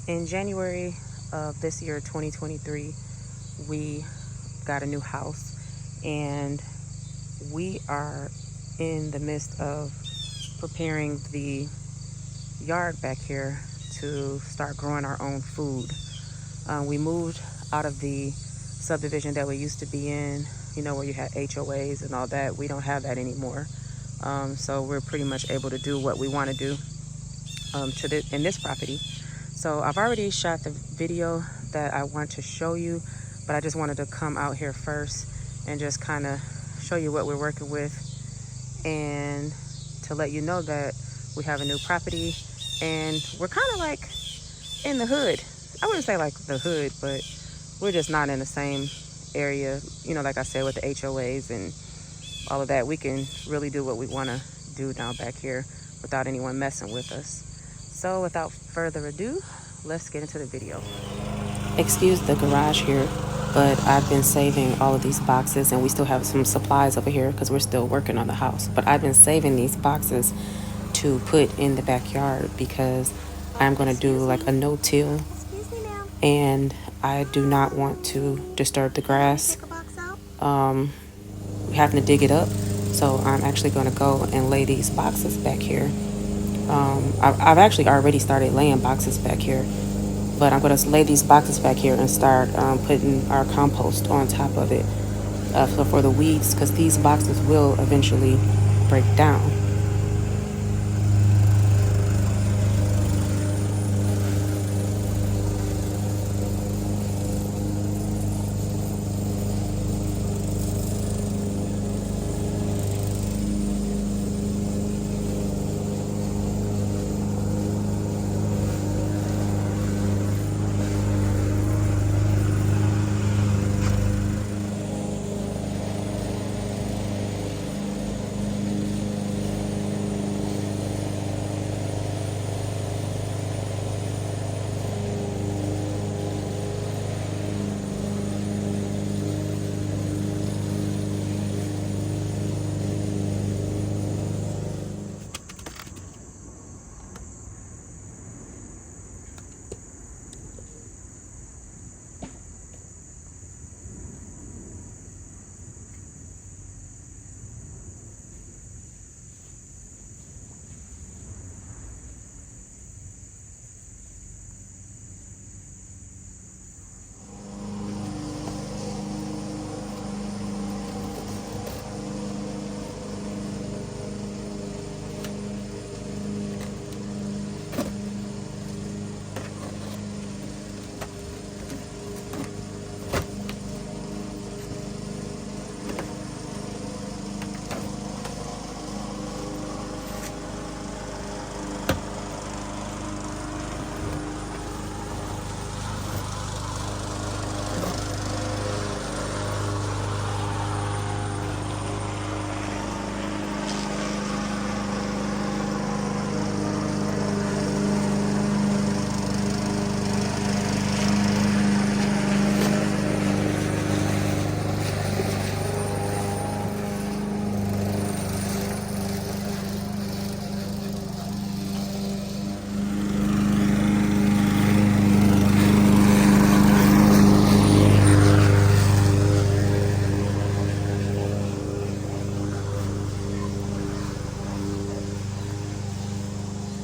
In January of this year, 2023, we got a new house, and we are in the midst of preparing the yard back here to start growing our own food. We moved out of the subdivision that we used to be in, where you had HOAs and all that. We don't have that anymore. So we're pretty much able to do what we want to do in this property. So I've already shot the video that I want to show you, but I just wanted to come out here first and just kind of show you what we're working with, and to let you know that we have a new property, and we're kind of like in the hood. I wouldn't say like the hood, but we're just not in the same area, like I said, with the HOAs and all of that. We can really do what we want to do now back here without anyone messing with us. So without further ado, let's get into the video. Excuse the garage here, but I've been saving all of these boxes, and we still have some supplies over here because we're still working on the house. But I've been saving these boxes to put in the backyard because I'm going to do like a no-till, and I do not want to disturb the grass. Having to dig it up, so I'm actually going to go and lay these boxes back here. I've actually already started laying boxes back here, but I'm going to lay these boxes back here and start putting our compost on top of it for the weeds, because these boxes will eventually break down.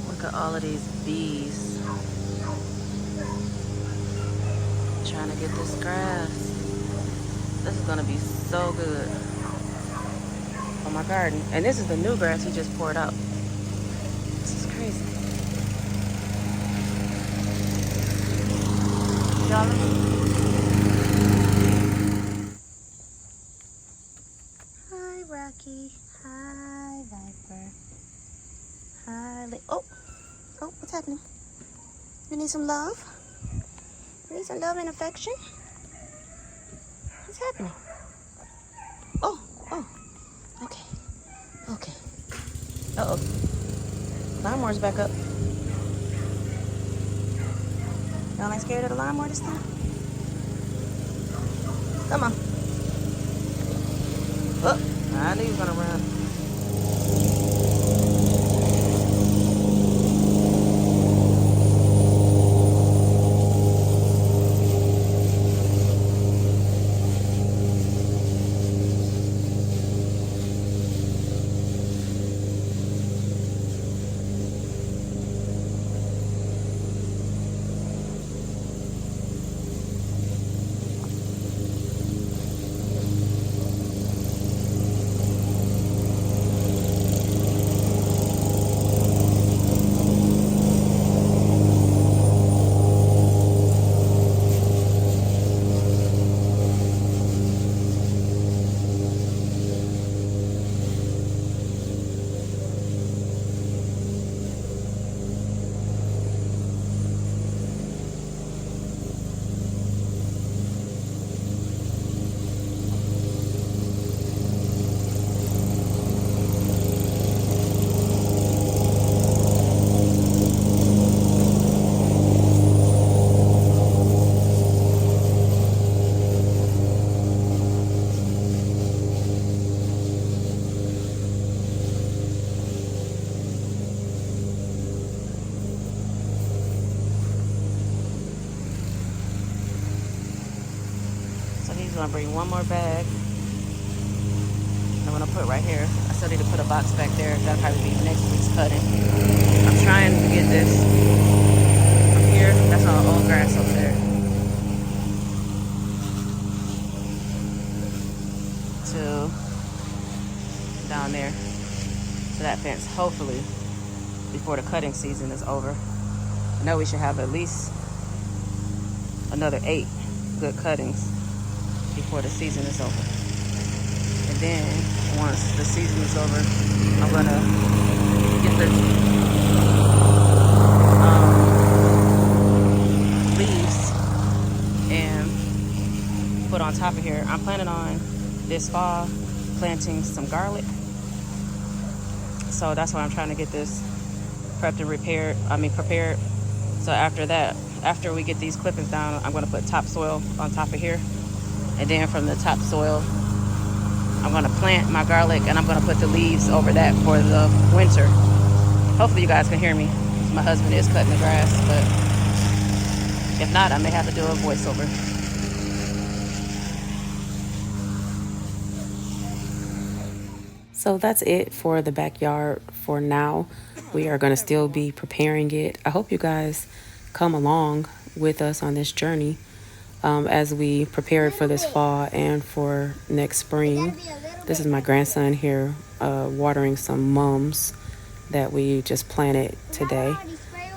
Look at all of these bees trying to get this grass. This is gonna be so good on my garden. And this is the new grass he just poured out. This is crazy. Y'all, hi Rocky. Hi Viper. Hi. Oh, what's happening? You need some love? You need some love and affection? What's happening? Oh, okay. Uh-oh. Lawnmower's back up. Y'all ain't scared of the lawnmower this time? Come on. Oh, I knew he was gonna run. gonna bring one more bag. I'm gonna put right here. I still need to put a box back there. That'll probably be next week's cutting. I'm trying to get this from here. That's all old grass over there. To down there to that fence, hopefully before the cutting season is over. I know we should have at least another 8 good cuttings before the season is over. And then once the season is over, I'm gonna get the leaves and put on top of here. I'm planning on this fall planting some garlic. So that's why I'm trying to get this prepped and prepared. So after that, after we get these clippings down, I'm gonna put topsoil on top of here. And then from the topsoil, I'm gonna plant my garlic and I'm gonna put the leaves over that for the winter. Hopefully you guys can hear me. My husband is cutting the grass, but if not, I may have to do a voiceover. So that's it for the backyard for now. We are going to still be preparing it. I hope you guys come along with us on this journey as we prepare for this fall and for next spring. This is my grandson here watering some mums that we just planted today.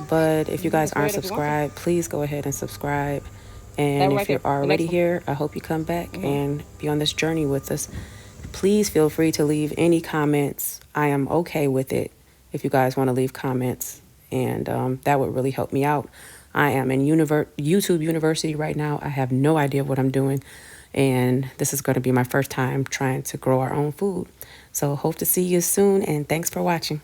But if you guys aren't subscribed, please go ahead and subscribe. And if you're already here, I hope you come back and be on this journey with us. Please feel free to leave any comments. I am okay with it if you guys want to leave comments, and that would really help me out. I am in YouTube University right now. I have no idea what I'm doing, and this is going to be my first time trying to grow our own food. So hope to see you soon, and thanks for watching.